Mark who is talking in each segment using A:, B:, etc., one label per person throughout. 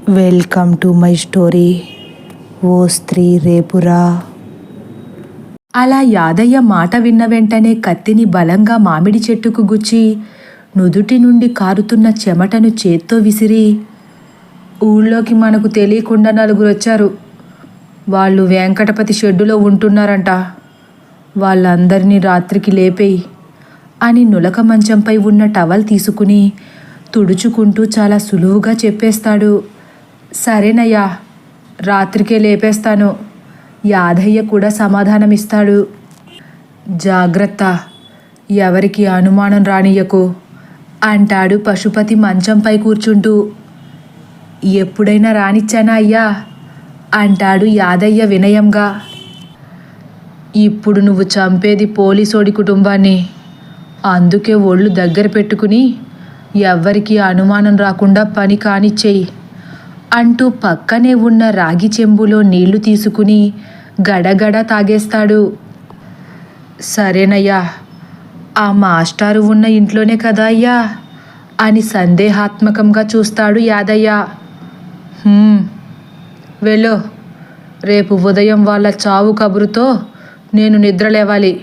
A: Welcome to my story. O Stree Repu.
B: అలా యాదయ్య మాట విన్న వెంటనే కత్తిని బలంగా మామిడి చెట్టుకు గుచ్చి నుదుటి నుండి కారుతున్న చెమటను చేత్తో విసిరి, ఊళ్ళోకి మనకు తెలియకుండా నలుగురు వచ్చారు. వాళ్ళు వెంకటపతి షెడ్డులో ఉంటున్నారంట. వాళ్ళందరినీ రాత్రికి లేపేయి అని నులక మంచంపై ఉన్న టవల్ తీసుకుని తుడుచుకుంటూ చాలా సులువుగా చెప్పేస్తాడు. సరేనయ్యా, రాత్రికే లేపేస్తాను. యాదయ్య కూడా సమాధానమిస్తాడు. జాగ్రత్త, ఎవరికి అనుమానం రానియకు అంటాడు పశుపతి మంచంపై కూర్చుంటూ. ఎప్పుడైనా రానిచ్చానా అయ్యా అంటాడు యాదయ్య వినయంగా. ఇప్పుడు నువ్వు చంపేది పోలీసోడి కుటుంబాన్ని, అందుకే ఒళ్ళు దగ్గర పెట్టుకుని ఎవ్వరికి అనుమానం రాకుండా పని కానిచ్చేయి అంటూ పక్కనే ఉన్న రాగి చెంబులో నీళ్లు తీసుకుని గడగడ తాగేస్తాడు. సరేనయ్యా, ఆ మాస్టారు ఉన్న ఇంట్లోనే కదా అయ్యా అని సందేహాత్మకంగా చూస్తాడు యాదయ్య. వెళ్ళు, రేపు ఉదయం వాళ్ళ చావు కబురుతో నేను నిద్రలేవాలి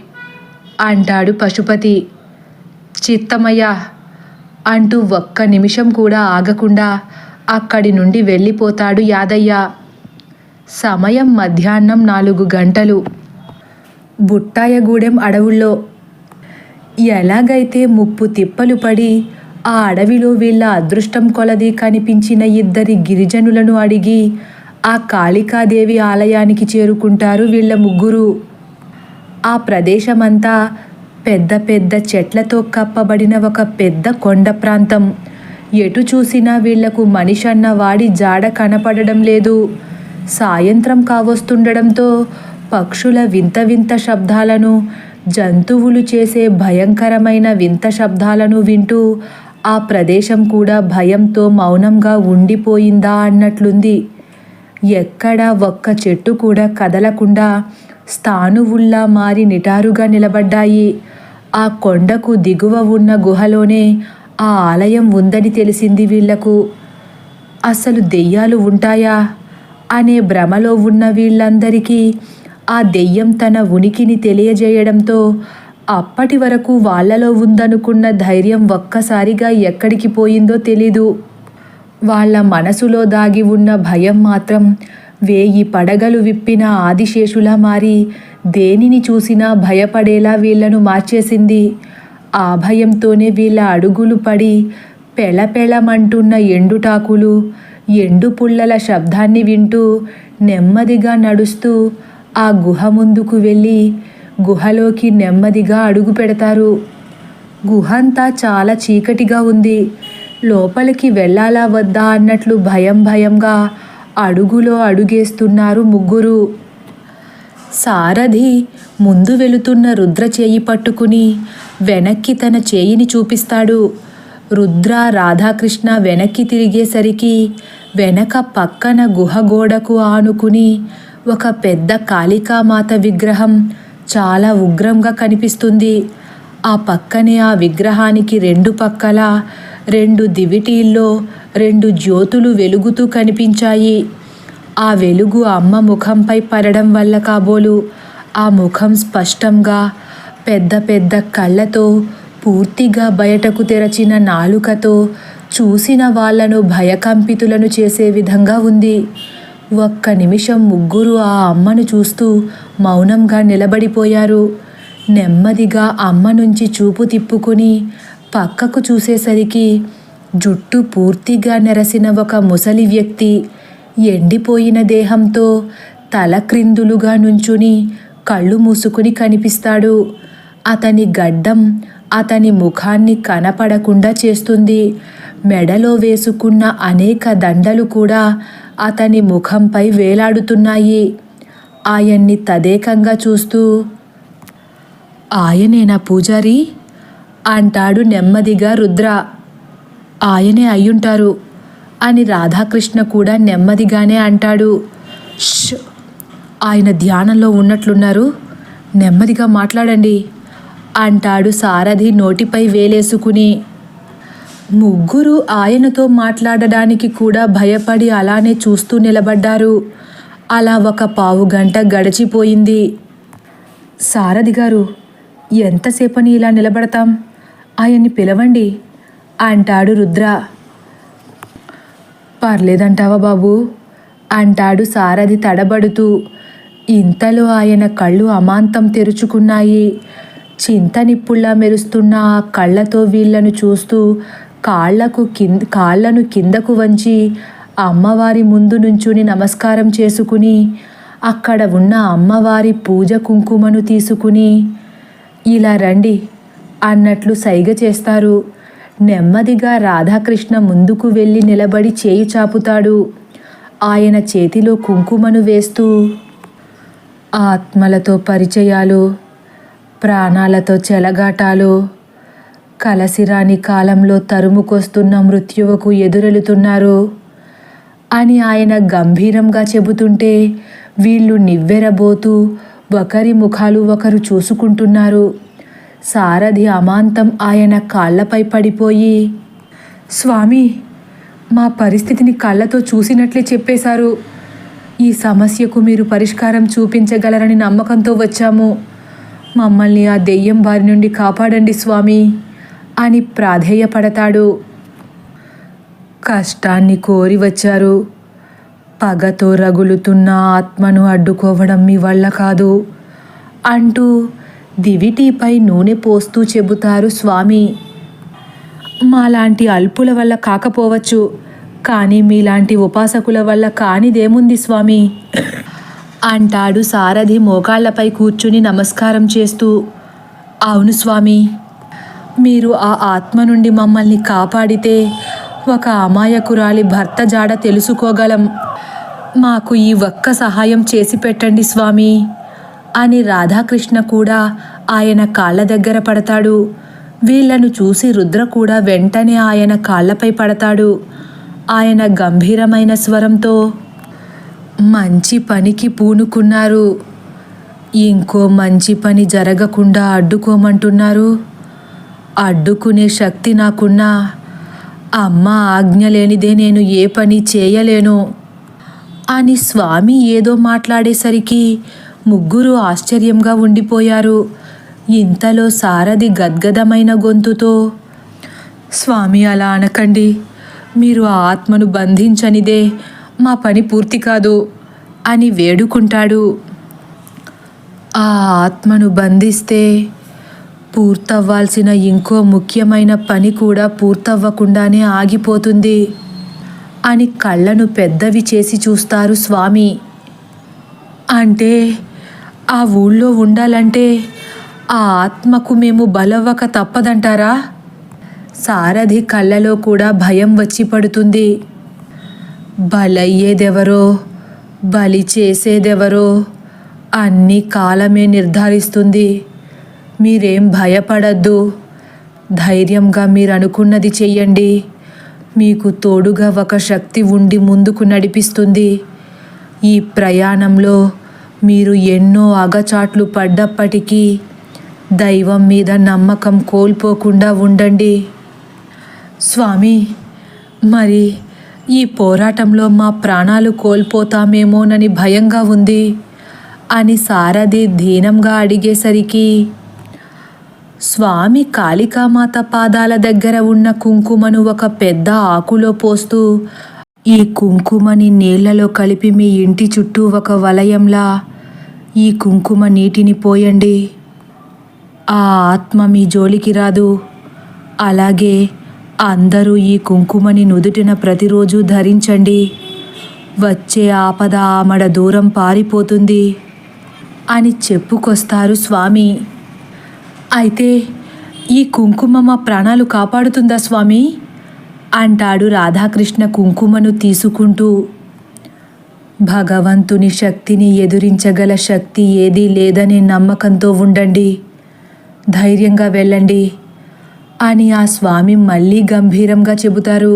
B: అంటాడు పశుపతి. చిత్తమయ్యా అంటూ ఒక్క నిమిషం కూడా ఆగకుండా అక్కడి నుండి వెళ్ళిపోతాడు యాదయ్య. సమయం మధ్యాహ్నం 4 గంటలు. బుట్టాయగూడెం అడవుల్లో. ఎలాగైతే ముప్పు తిప్పలు పడి ఆ అడవిలో వీళ్ళ అదృష్టం కొలది కనిపించిన 2 గిరిజనులను అడిగి ఆ కాళికాదేవి ఆలయానికి చేరుకుంటారు వీళ్ళ ముగ్గురు. ఆ ప్రదేశమంతా పెద్ద పెద్ద చెట్లతో కప్పబడిన ఒక పెద్ద కొండ ప్రాంతం. ఎటు చూసినా వీళ్లకు మనిషన్న వాడి జాడ కనపడడం లేదు. సాయంత్రం కావస్తుండడంతో పక్షుల వింత వింత శబ్దాలను, జంతువులు చేసే భయంకరమైన వింత శబ్దాలను వింటూ ఆ ప్రదేశం కూడా భయంతో మౌనంగా ఉండిపోయిందా అన్నట్లుంది. ఎక్కడా ఒక్క చెట్టు కూడా కదలకుండా స్థాణువుల్లా మారి నిటారుగా నిలబడ్డాయి. ఆ కొండకు దిగువ ఉన్న గుహలోనే ఆ ఆలయం ఉందని తెలిసింది వీళ్లకు. అసలు దెయ్యాలు ఉంటాయా అనే భ్రమలో ఉన్న వీళ్ళందరికీ ఆ దెయ్యం తన ఉనికిని తెలియజేయడంతో అప్పటి వరకు వాళ్ళలో ఉందనుకున్న ధైర్యం ఒక్కసారిగా ఎక్కడికి పోయిందో తెలీదు. వాళ్ళ మనసులో దాగి ఉన్న భయం మాత్రం 1000 పడగలు విప్పిన ఆదిశేషులా మారి దేనిని చూసినా భయపడేలా వీళ్లను మార్చేసింది. ఆ భయంతోనే వీళ్ళ అడుగులు పడి పెళపెళమంటున్న ఎండుటాకులు, ఎండు పుల్లల శబ్దాన్ని వింటూ నెమ్మదిగా నడుస్తూ ఆ గుహ ముందుకు వెళ్ళి గుహలోకి నెమ్మదిగా అడుగు పెడతారు. గుహంతా చాలా చీకటిగా ఉంది. లోపలికి వెళ్ళాలా వద్దా అన్నట్లు భయం భయంగా అడుగులో అడుగేస్తున్నారు ముగ్గురు. సారథి ముందు వెళుతున్న రుద్ర చేయి పట్టుకుని వెనక్కి తన చేయిని చూపిస్తాడు. రుద్ర, రాధాకృష్ణ వెనక్కి తిరిగేసరికి వెనక పక్కన గుహ గోడకు ఆనుకుని ఒక పెద్ద కాళికామాత విగ్రహం చాలా ఉగ్రంగా కనిపిస్తుంది. ఆ పక్కనే ఆ విగ్రహానికి 2 పక్కల 2 దివిటీల్లో 2 జ్యోతులు వెలుగుతూ కనిపించాయి. ఆ వెలుగు అమ్మ ముఖంపై పడడం వల్ల కాబోలు ఆ ముఖం స్పష్టంగా పెద్ద పెద్ద కళ్ళతో, పూర్తిగా బయటకు తెరచిన నాలుకతో చూసిన వాళ్లను భయకంపితులను చేసే విధంగా ఉంది. ఒక్క నిమిషం ముగ్గురు ఆ అమ్మను చూస్తూ మౌనంగా నిలబడిపోయారు. నెమ్మదిగా అమ్మ నుంచి చూపు తిప్పుకుని పక్కకు చూసేసరికి జుట్టు పూర్తిగా నెరసిన ఒక ముసలి వ్యక్తి ఎండిపోయిన దేహంతో తల క్రిందులుగా నుంచుని కళ్ళు మూసుకుని కనిపిస్తాడు. అతని గడ్డం అతని ముఖాన్ని కనపడకుండా చేస్తుంది. మెడలో వేసుకున్న అనేక దండలు కూడా అతని ముఖంపై వేలాడుతున్నాయి. ఆయన్ని తదేకంగా చూస్తూ, ఆయనేనా పూజారి అంటాడు నెమ్మదిగా రుద్ర. ఆయనే అయ్యుంటారు అని రాధాకృష్ణ కూడా నెమ్మదిగానే అంటాడు. ష్, ఆయన ధ్యానంలో ఉన్నట్లున్నారు, నెమ్మదిగా మాట్లాడండి అంటాడు సారథి నోటిపై వేలేసుకుని. ముగ్గురు ఆయనతో మాట్లాడడానికి కూడా భయపడి అలానే చూస్తూ నిలబడ్డారు. అలా ఒక పావుగంట గడిచిపోయింది. సారథి గారు, ఎంతసేపని ఇలా నిలబడతాం? ఆయన్ని పిలవండి అంటాడు రుద్ర. పర్లేదంటావా బాబు అంటాడు సారథి తడబడుతూ. ఇంతలో ఆయన కళ్ళు అమాంతం తెరుచుకున్నాయి. చింతనిప్పుల్లా మెరుస్తున్న ఆ కళ్ళతో వీళ్లను చూస్తూ కాళ్లను కిందకు వంచి అమ్మవారి ముందు నుంచుని నమస్కారం చేసుకుని అక్కడ ఉన్న అమ్మవారి పూజ కుంకుమను తీసుకుని ఇలా రండి అన్నట్లు సైగ చేస్తారు. నెమ్మదిగా రాధాకృష్ణ ముందుకు వెళ్ళి నిలబడి చేయి చాపుతాడు. ఆయన చేతిలో కుంకుమను వేస్తూ, ఆత్మలతో పరిచయాలు, ప్రాణాలతో చెలగాటాలు, కలసిరాని కాలంలో తరుముకొస్తున్న మృత్యువుకు ఎదురెలుతున్నారు అని ఆయన గంభీరంగా చెబుతుంటే వీళ్ళు నివ్వెరబోతూ ఒకరి ముఖాలు ఒకరు చూసుకుంటున్నారు. సారథి అమాంతం ఆయన కాళ్లపై పడిపోయి, స్వామి, మా పరిస్థితిని కళ్ళతో చూసినట్లే చెప్పేశారు. ఈ సమస్యకు మీరు పరిష్కారం చూపించగలరని నమ్మకంతో వచ్చాము. మమ్మల్ని ఆ దెయ్యం బారి నుండి కాపాడండి స్వామి అని ప్రాధేయపడతాడు. కష్టాన్ని కోరి వచ్చారు. పగతో రగులుతున్న ఆత్మను అడ్డుకోవడం మీ వల్ల కాదు అంటూ దివిటీపై నూనె పోస్తూ చెబుతారు స్వామి. మాలాంటి అల్పుల వల్ల కాకపోవచ్చు, కానీ మీలాంటి ఉపాసకుల వల్ల కానిదేముంది స్వామి అంటాడు సారథి మోకాళ్లపై కూర్చుని నమస్కారం చేస్తూ. అవును స్వామి, మీరు ఆ ఆత్మ నుండి మమ్మల్ని కాపాడితే ఒక అమాయకురాలి భర్త జాడ తెలుసుకోగలం. మాకు ఈ ఒక్క సహాయం చేసి పెట్టండి స్వామి అని రాధాకృష్ణ కూడా ఆయన కాళ్ళ దగ్గర పడతాడు. వీళ్లను చూసి రుద్ర కూడా వెంటనే ఆయన కాళ్లపై పడతాడు. ఆయన గంభీరమైన స్వరంతో, మంచి పనికి పూనుకున్నారు, ఇంకో మంచి పని జరగకుండా అడ్డుకోమంటున్నారు. అడ్డుకునే శక్తి నాకున్నా అమ్మ ఆజ్ఞ లేనిదే నేను ఏ పని చేయలేను అని స్వామి ఏదో మాట్లాడేసరికి ముగ్గురు ఆశ్చర్యంగా ఉండిపోయారు. ఇంతలో సారథి గద్గదమైన గొంతుతో, స్వామి అలా అనకండి, మీరు ఆ ఆత్మను బంధించనిదే మా పని పూర్తి కాదు అని వేడుకుంటాడు. ఆ ఆత్మను బంధిస్తే పూర్తవ్వాల్సిన ఇంకో ముఖ్యమైన పని కూడా పూర్తవ్వకుండానే ఆగిపోతుంది అని కళ్ళను పెద్దవి చేసి చూస్తారు స్వామి. అంటే ఆ ఊళ్ళో ఉండాలంటే ఆ ఆత్మకు మేము బలవ్వక తప్పదంటారా? సారథి కళ్ళలో కూడా భయం వచ్చి పడుతుంది. బలయ్యేదెవరో బలి చేసేదెవరో అన్నీ కాలమే నిర్ధారిస్తుంది. మీరేం భయపడద్దు, ధైర్యంగా మీరు అనుకున్నది చెయ్యండి. మీకు తోడుగా ఒక శక్తి ఉండి ముందుకు నడిపిస్తుంది. ఈ ప్రయాణంలో మీరు ఎన్నో అగచాట్లు పడ్డప్పటికీ దైవం మీద నమ్మకం కోల్పోకుండా ఉండండి. స్వామి, మరి ఈ పోరాటంలో మా ప్రాణాలు కోల్పోతామేమోనని భయంగా ఉంది అని సారథి దీనంగా అడిగేసరికి స్వామి కాళికామాత పాదాల దగ్గర ఉన్న కుంకుమను ఒక పెద్ద ఆకులో పోస్తూ, ఈ కుంకుమని నీళ్లలో కలిపి మీ ఇంటి చుట్టూ ఒక వలయంలా ఈ కుంకుమ నీటిని పోయండి. ఆ ఆత్మ మీ జోలికి రాదు. అలాగే అందరూ ఈ కుంకుమని నుదుటిన ప్రతిరోజు ధరించండి. వచ్చే ఆపద ఆమడ దూరం పారిపోతుంది అని చెప్పుకొస్తారు స్వామి. అయితే ఈ కుంకుమ మా ప్రాణాలు కాపాడుతుందా స్వామి అంటాడు రాధాకృష్ణ కుంకుమను తీసుకుంటూ. భగవంతుని శక్తిని ఎదురించగల శక్తి ఏదీ లేదనే నమ్మకంతో ఉండండి, ధైర్యంగా వెళ్ళండి అని ఆ స్వామి మళ్ళీ గంభీరంగా చెబుతారు.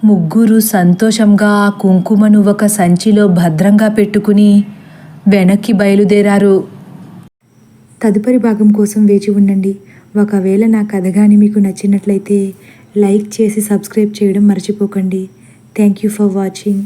B: ముగ్గురు సంతోషంగా ఆ కుంకుమను ఒక సంచిలో భద్రంగా పెట్టుకుని వెనక్కి బయలుదేరారు.
A: తదుపరి భాగం కోసం వేచి ఉండండి. ఒకవేళ నా కథ కానీ మీకు నచ్చినట్లయితే లైక్ చేసి సబ్స్క్రైబ్ చేయడం మర్చిపోకండి. Thank you for watching.